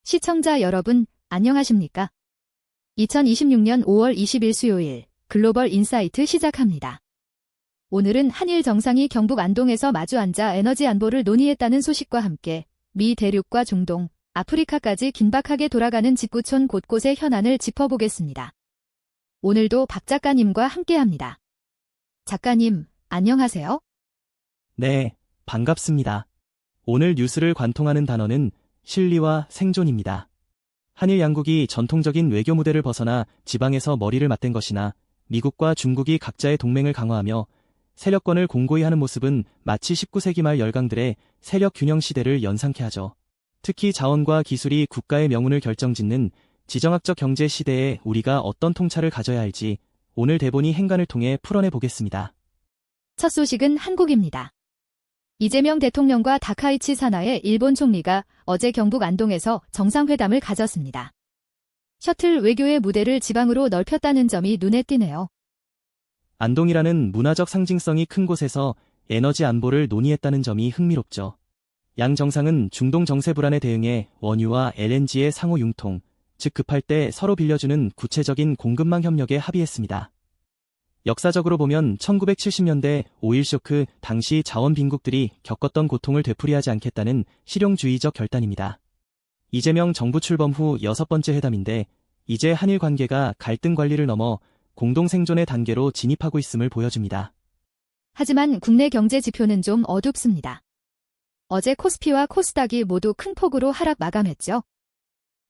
시청자 여러분, 안녕하십니까? 2026년 5월 20일 수요일 글로벌 인사이트 시작합니다. 오늘은 한일 정상이 경북 안동에서 마주 앉아 에너지 안보를 논의했다는 소식과 함께 미 대륙과 중동, 아프리카까지 긴박하게 돌아가는 직구촌 곳곳의 현안을 짚어보겠습니다. 오늘도 박 작가님과 함께합니다. 작가님, 안녕하세요. 네, 반갑습니다. 오늘 뉴스를 관통하는 단어는 실리와 생존입니다. 한일 양국이 전통적인 외교 무대를 벗어나 지방에서 머리를 맞댄 것이나 미국과 중국이 각자의 동맹을 강화하며 세력권을 공고히 하는 모습은 마치 19세기 말 열강들의 세력 균형 시대를 연상케 하죠. 특히 자원과 기술이 국가의 명운을 결정짓는 지정학적 경제 시대에 우리가 어떤 통찰을 가져야 할지 오늘 대본이 행간을 통해 풀어내 보겠습니다. 첫 소식은 한국입니다. 이재명 대통령과 다카이치 사나의 일본 총리가 어제 경북 안동에서 정상회담을 가졌습니다. 셔틀 외교의 무대를 지방으로 넓혔다는 점이 눈에 띄네요. 안동이라는 문화적 상징성이 큰 곳에서 에너지 안보를 논의했다는 점이 흥미롭죠. 양 정상은 중동 정세 불안에 대응해 원유와 LNG의 상호 융통, 즉 급할 때 서로 빌려주는 구체적인 공급망 협력에 합의했습니다. 역사적으로 보면 1970년대 오일 쇼크 당시 자원 빈국들이 겪었던 고통을 되풀이하지 않겠다는 실용주의적 결단입니다. 이재명 정부 출범 후 6번째 회담인데 이제 한일 관계가 갈등 관리를 넘어 공동 생존의 단계로 진입하고 있음을 보여줍니다. 하지만 국내 경제 지표는 좀 어둡습니다. 어제 코스피와 코스닥이 모두 큰 폭으로 하락 마감했죠.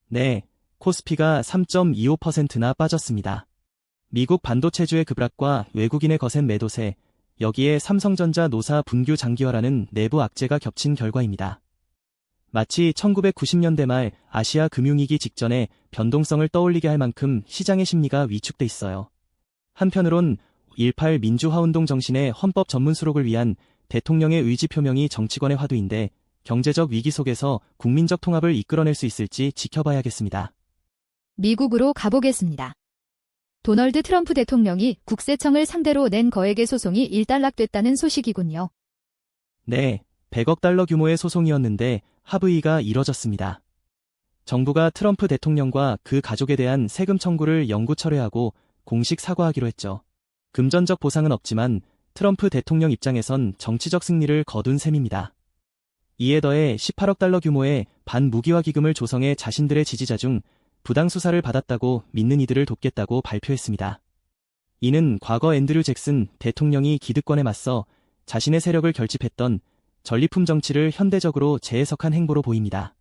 네, 코스피가 3.25%나 빠졌습니다. 미국 반도체주의 급락과 외국인의 거센 매도세, 여기에 삼성전자 노사 분규 장기화라는 내부 악재가 겹친 결과입니다. 마치 1990년대 말 아시아 금융위기 직전에 변동성을 떠올리게 할 만큼 시장의 심리가 위축돼 있어요. 한편으론 18 민주화운동 정신의 헌법 전문 수록을 위한 대통령의 의지 표명이 정치권의 화두인데 경제적 위기 속에서 국민적 통합을 이끌어낼 수 있을지 지켜봐야겠습니다. 미국으로 가보겠습니다. 도널드 트럼프 대통령이 국세청을 상대로 낸 거액의 소송이 일단락됐다는 소식이군요. 네, 100억 달러 규모의 소송이었는데 합의가 이뤄졌습니다. 정부가 트럼프 대통령과 그 가족에 대한 세금 청구를 영구 철회하고 공식 사과하기로 했죠. 금전적 보상은 없지만 트럼프 대통령 입장에선 정치적 승리를 거둔 셈입니다. 이에 더해 18억 달러 규모의 반무기화 기금을 조성해 자신들의 지지자 중 부당 수사를 받았다고 믿는 이들을 돕겠다고 발표했습니다. 이는 과거 앤드류 잭슨 대통령이 기득권에 맞서 자신의 세력을 결집했던 전리품 정치를 현대적으로 재해석한 행보로 보입니다.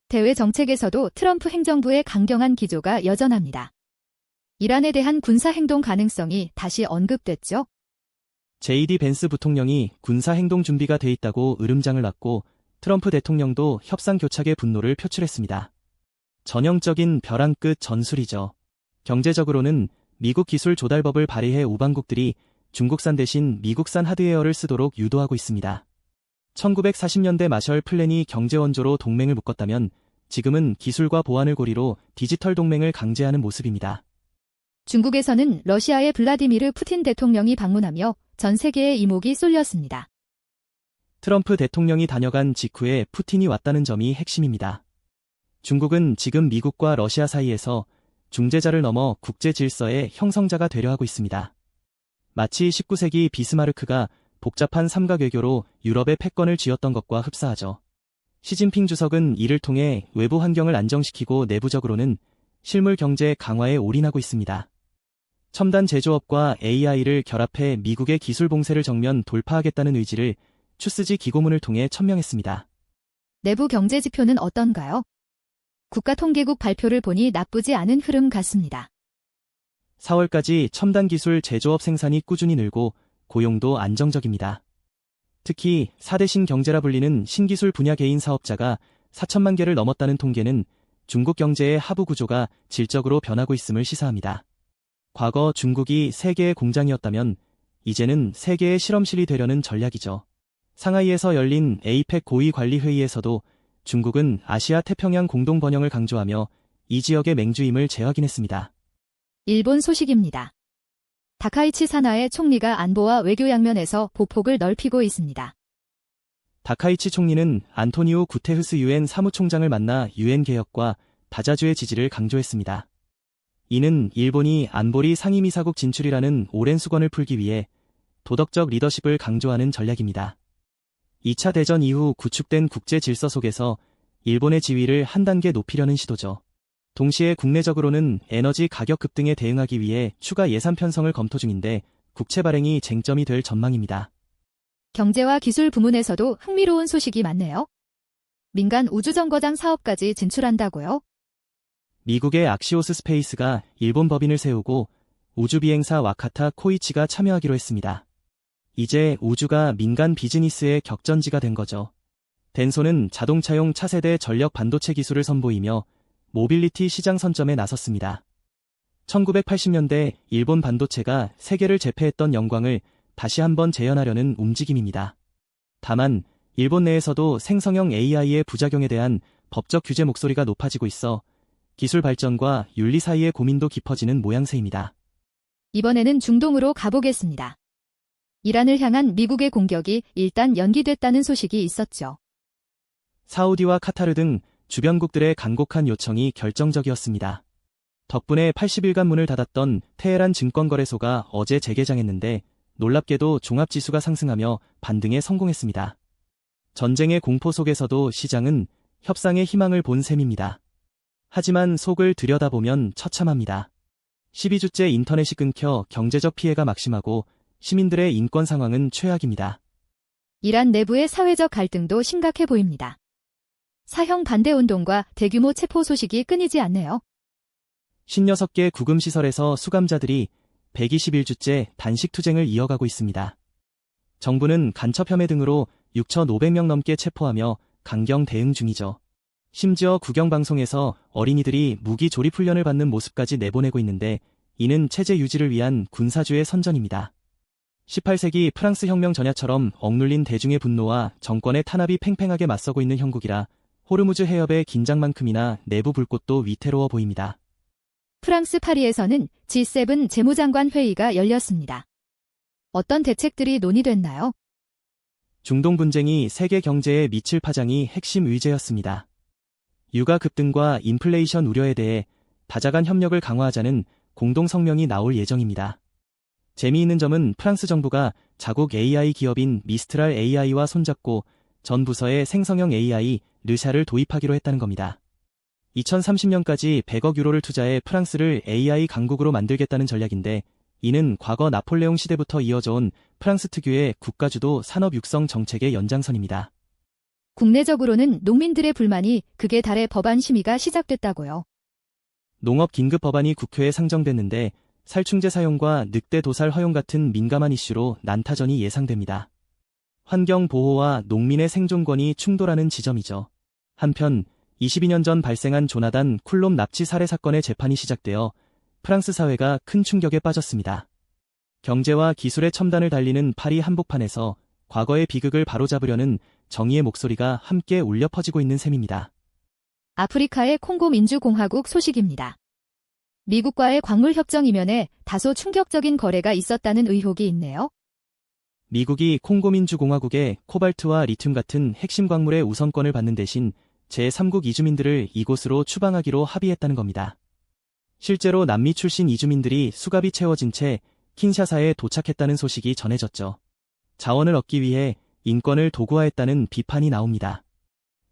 대외 정책에서도 트럼프 행정부의 강경한 기조가 여전합니다. 이란에 대한 군사 행동 가능성이 다시 언급됐죠. JD 벤스 부통령이 군사 행동 준비가 돼 있다고 으름장을 놨고 트럼프 대통령도 협상 교착의 분노를 표출했습니다. 전형적인 벼랑 끝 전술이죠. 경제적으로는 미국 기술 조달법을 발의해 우방국들이 중국산 대신 미국산 하드웨어를 쓰도록 유도하고 있습니다. 1940년대 마셜 플랜이 경제 원조로 동맹을 묶었다면 지금은 기술과 보안을 고리로 디지털 동맹을 강제하는 모습입니다. 중국에서는 러시아의 블라디미르 푸틴 대통령이 방문하며 전 세계의 이목이 쏠렸습니다. 트럼프 대통령이 다녀간 직후에 푸틴이 왔다는 점이 핵심입니다. 중국은 지금 미국과 러시아 사이에서 중재자를 넘어 국제 질서의 형성자가 되려 하고 있습니다. 마치 19세기 비스마르크가 복잡한 삼각 외교로 유럽의 패권을 쥐었던 것과 흡사하죠. 시진핑 주석은 이를 통해 외부 환경을 안정시키고 내부적으로는 실물 경제 강화에 올인하고 있습니다. 첨단 제조업과 AI를 결합해 미국의 기술 봉쇄를 정면 돌파하겠다는 의지를 추스지 기고문을 통해 천명했습니다. 내부 경제 지표는 어떤가요? 국가통계국 발표를 보니 나쁘지 않은 흐름 같습니다. 4월까지 첨단 기술 제조업 생산이 꾸준히 늘고 고용도 안정적입니다. 특히 4대 신경제라 불리는 신기술 분야 개인 사업자가 4천만 개를 넘었다는 통계는 중국 경제의 하부 구조가 질적으로 변하고 있음을 시사합니다. 과거 중국이 세계의 공장이었다면 이제는 세계의 실험실이 되려는 전략이죠. 상하이에서 열린 에이펙 고위관리회의에서도 중국은 아시아 태평양 공동 번영을 강조하며 이 지역의 맹주임을 재확인했습니다. 일본 소식입니다. 다카이치 사나의 총리가 안보와 외교 양면에서 보폭을 넓히고 있습니다. 다카이치 총리는 안토니오 구테흐스 유엔 사무총장을 만나 유엔 개혁과 다자주의 지지를 강조했습니다. 이는 일본이 안보리 상임이사국 진출이라는 오랜 수건을 풀기 위해 도덕적 리더십을 강조하는 전략입니다. 2차 대전 이후 구축된 국제 질서 속에서 일본의 지위를 한 단계 높이려는 시도죠. 동시에 국내적으로는 에너지 가격 급등에 대응하기 위해 추가 예산 편성을 검토 중인데 국채 발행이 쟁점이 될 전망입니다. 경제와 기술 부문에서도 흥미로운 소식이 많네요. 민간 우주정거장 사업까지 진출한다고요? 미국의 악시오스 스페이스가 일본 법인을 세우고 우주비행사 와카타 코이치가 참여하기로 했습니다. 이제 우주가 민간 비즈니스의 격전지가 된 거죠. 덴소는 자동차용 차세대 전력 반도체 기술을 선보이며 모빌리티 시장 선점에 나섰습니다. 1980년대 일본 반도체가 세계를 제패했던 영광을 다시 한번 재현하려는 움직임입니다. 다만 일본 내에서도 생성형 AI의 부작용에 대한 법적 규제 목소리가 높아지고 있어 기술 발전과 윤리 사이의 고민도 깊어지는 모양새입니다. 이번에는 중동으로 가보겠습니다. 이란을 향한 미국의 공격이 일단 연기됐다는 소식이 있었죠. 사우디와 카타르 등 주변국들의 간곡한 요청이 결정적이었습니다. 덕분에 80일간 문을 닫았던 테헤란 증권거래소가 어제 재개장했는데 놀랍게도 종합지수가 상승하며 반등에 성공했습니다. 전쟁의 공포 속에서도 시장은 협상의 희망을 본 셈입니다. 하지만 속을 들여다보면 처참합니다. 12주째 인터넷이 끊겨 경제적 피해가 막심하고 시민들의 인권 상황은 최악입니다. 이란 내부의 사회적 갈등도 심각해 보입니다. 사형 반대 운동과 대규모 체포 소식이 끊이지 않네요. 56개 구금시설에서 수감자들이 121주째 단식 투쟁을 이어가고 있습니다. 정부는 간첩 혐의 등으로 6,500명 넘게 체포하며 강경 대응 중이죠. 심지어 국영방송에서 어린이들이 무기 조립 훈련을 받는 모습까지 내보내고 있는데 이는 체제 유지를 위한 군사주의 선전입니다. 18세기 프랑스 혁명 전야처럼 억눌린 대중의 분노와 정권의 탄압이 팽팽하게 맞서고 있는 형국이라 호르무즈 해협의 긴장만큼이나 내부 불꽃도 위태로워 보입니다. 프랑스 파리에서는 G7 재무장관 회의가 열렸습니다. 어떤 대책들이 논의됐나요? 중동 분쟁이 세계 경제에 미칠 파장이 핵심 의제였습니다. 유가 급등과 인플레이션 우려에 대해 다자간 협력을 강화하자는 공동 성명이 나올 예정입니다. 재미있는 점은 프랑스 정부가 자국 AI 기업인 미스트랄 AI와 손잡고 전 부서의 생성형 AI 르샤를 도입하기로 했다는 겁니다. 2030년까지 100억 유로를 투자해 프랑스를 AI 강국으로 만들겠다는 전략인데 이는 과거 나폴레옹 시대부터 이어져 온 프랑스 특유의 국가주도 산업 육성 정책의 연장선입니다. 국내적으로는 농민들의 불만이 극에 달해 법안 심의가 시작됐다고요. 농업 긴급 법안이 국회에 상정됐는데 살충제 사용과 늑대 도살 허용 같은 민감한 이슈로 난타전이 예상됩니다. 환경 보호와 농민의 생존권이 충돌하는 지점이죠. 한편 22년 전 발생한 조나단 쿨롬 납치 살해 사건의 재판이 시작되어 프랑스 사회가 큰 충격에 빠졌습니다. 경제와 기술의 첨단을 달리는 파리 한복판에서 과거의 비극을 바로잡으려는 정의의 목소리가 함께 울려 퍼지고 있는 셈입니다. 아프리카의 콩고 민주공화국 소식입니다. 미국과의 광물 협정 이면에 다소 충격적인 거래가 있었다는 의혹이 있네요. 미국이 콩고 민주공화국의 코발트와 리튬 같은 핵심 광물의 우선권을 받는 대신 제3국 이주민들을 이곳으로 추방하기로 합의했다는 겁니다. 실제로 남미 출신 이주민들이 수갑이 채워진 채 킨샤사에 도착했다는 소식이 전해졌죠. 자원을 얻기 위해 인권을 도구화했다는 비판이 나옵니다.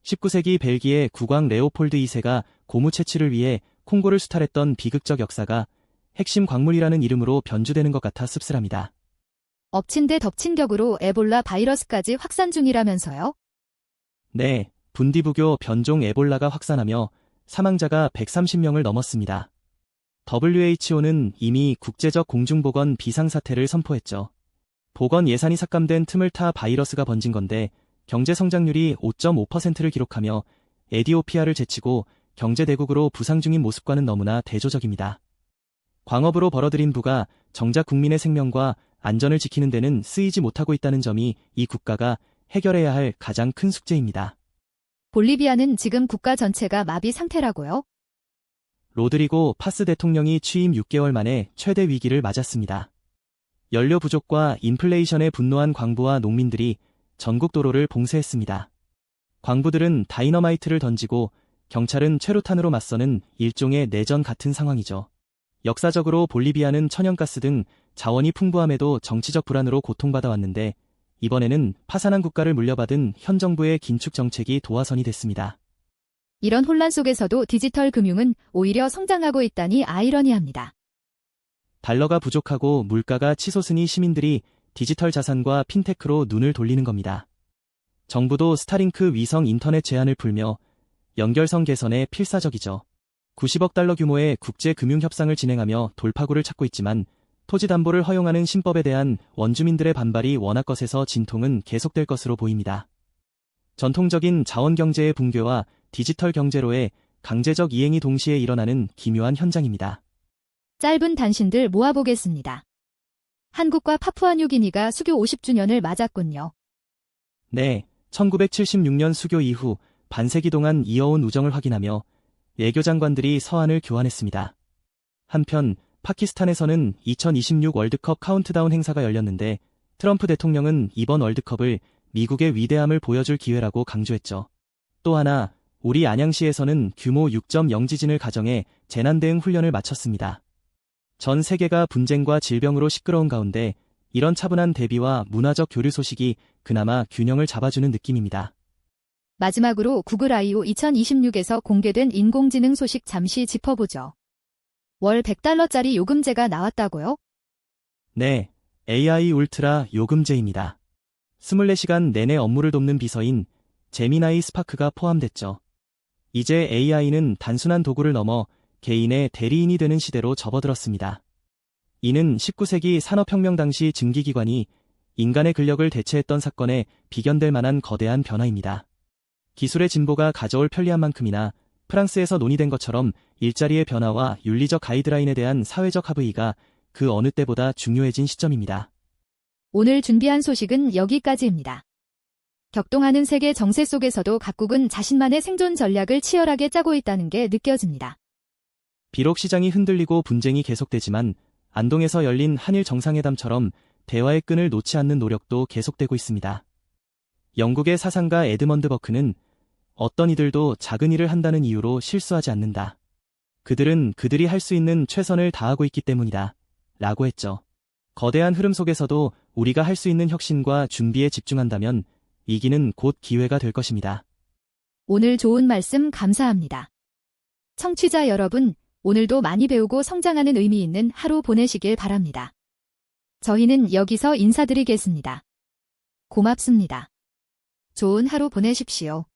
19세기 벨기에 국왕 레오폴드 2세가 고무 채취를 위해 콩고를 수탈했던 비극적 역사가 핵심 광물이라는 이름으로 변주되는 것 같아 씁쓸합니다. 엎친 데 덮친 격으로 에볼라 바이러스까지 확산 중이라면서요? 네, 분디부교 변종 에볼라가 확산하며 사망자가 130명을 넘었습니다. WHO는 이미 국제적 공중보건 비상사태를 선포했죠. 보건 예산이 삭감된 틈을 타 바이러스가 번진 건데 경제 성장률이 5.5%를 기록하며 에디오피아를 제치고 경제대국으로 부상 중인 모습과는 너무나 대조적입니다. 광업으로 벌어들인 부가 정작 국민의 생명과 안전을 지키는 데는 쓰이지 못하고 있다는 점이 이 국가가 해결해야 할 가장 큰 숙제입니다. 볼리비아는 지금 국가 전체가 마비 상태라고요? 로드리고 파스 대통령이 취임 6개월 만에 최대 위기를 맞았습니다. 연료 부족과 인플레이션에 분노한 광부와 농민들이 전국 도로를 봉쇄했습니다. 광부들은 다이너마이트를 던지고 경찰은 최루탄으로 맞서는 일종의 내전 같은 상황이죠. 역사적으로 볼리비아는 천연가스 등 자원이 풍부함에도 정치적 불안으로 고통받아 왔는데 이번에는 파산한 국가를 물려받은 현 정부의 긴축 정책이 도화선이 됐습니다. 이런 혼란 속에서도 디지털 금융은 오히려 성장하고 있다니 아이러니합니다. 달러가 부족하고 물가가 치솟으니 시민들이 디지털 자산과 핀테크로 눈을 돌리는 겁니다. 정부도 스타링크 위성 인터넷 제한을 풀며 연결성 개선에 필사적이죠. 90억 달러 규모의 국제금융협상을 진행하며 돌파구를 찾고 있지만 토지 담보를 허용하는 신법에 대한 원주민들의 반발이 워낙 것에서 진통은 계속될 것으로 보입니다. 전통적인 자원경제의 붕괴와 디지털 경제로의 강제적 이행이 동시에 일어나는 기묘한 현장입니다. 짧은 단신들 모아보겠습니다. 한국과 파푸아뉴기니가 수교 50주년을 맞았군요. 네, 1976년 수교 이후 반세기 동안 이어온 우정을 확인하며 외교장관들이 서한을 교환했습니다. 한편 파키스탄에서는 2026 월드컵 카운트다운 행사가 열렸는데 트럼프 대통령은 이번 월드컵을 미국의 위대함을 보여줄 기회라고 강조했죠. 또 하나, 우리 안양시에서는 규모 6.0 지진을 가정해 재난대응 훈련을 마쳤습니다. 전 세계가 분쟁과 질병으로 시끄러운 가운데 이런 차분한 대비와 문화적 교류 소식이 그나마 균형을 잡아주는 느낌입니다. 마지막으로 구글 I.O. 2026에서 공개된 인공지능 소식 잠시 짚어보죠. 월 100달러짜리 요금제가 나왔다고요? 네, AI 울트라 요금제입니다. 24시간 내내 업무를 돕는 비서인 제미나이 스파크가 포함됐죠. 이제 AI는 단순한 도구를 넘어 개인의 대리인이 되는 시대로 접어들었습니다. 이는 19세기 산업혁명 당시 증기기관이 인간의 근력을 대체했던 사건에 비견될 만한 거대한 변화입니다. 기술의 진보가 가져올 편리한 만큼이나 프랑스에서 논의된 것처럼 일자리의 변화와 윤리적 가이드라인에 대한 사회적 합의가 그 어느 때보다 중요해진 시점입니다. 오늘 준비한 소식은 여기까지입니다. 격동하는 세계 정세 속에서도 각국은 자신만의 생존 전략을 치열하게 짜고 있다는 게 느껴집니다. 비록 시장이 흔들리고 분쟁이 계속되지만 안동에서 열린 한일 정상회담처럼 대화의 끈을 놓지 않는 노력도 계속되고 있습니다. 영국의 사상가 에드먼드 버크는 어떤 이들도 작은 일을 한다는 이유로 실수하지 않는다. 그들은 그들이 할 수 있는 최선을 다하고 있기 때문이다. 라고 했죠. 거대한 흐름 속에서도 우리가 할 수 있는 혁신과 준비에 집중한다면 이기는 곧 기회가 될 것입니다. 오늘 좋은 말씀 감사합니다. 청취자 여러분, 오늘도 많이 배우고 성장하는 의미 있는 하루 보내시길 바랍니다. 저희는 여기서 인사드리겠습니다. 고맙습니다. 좋은 하루 보내십시오.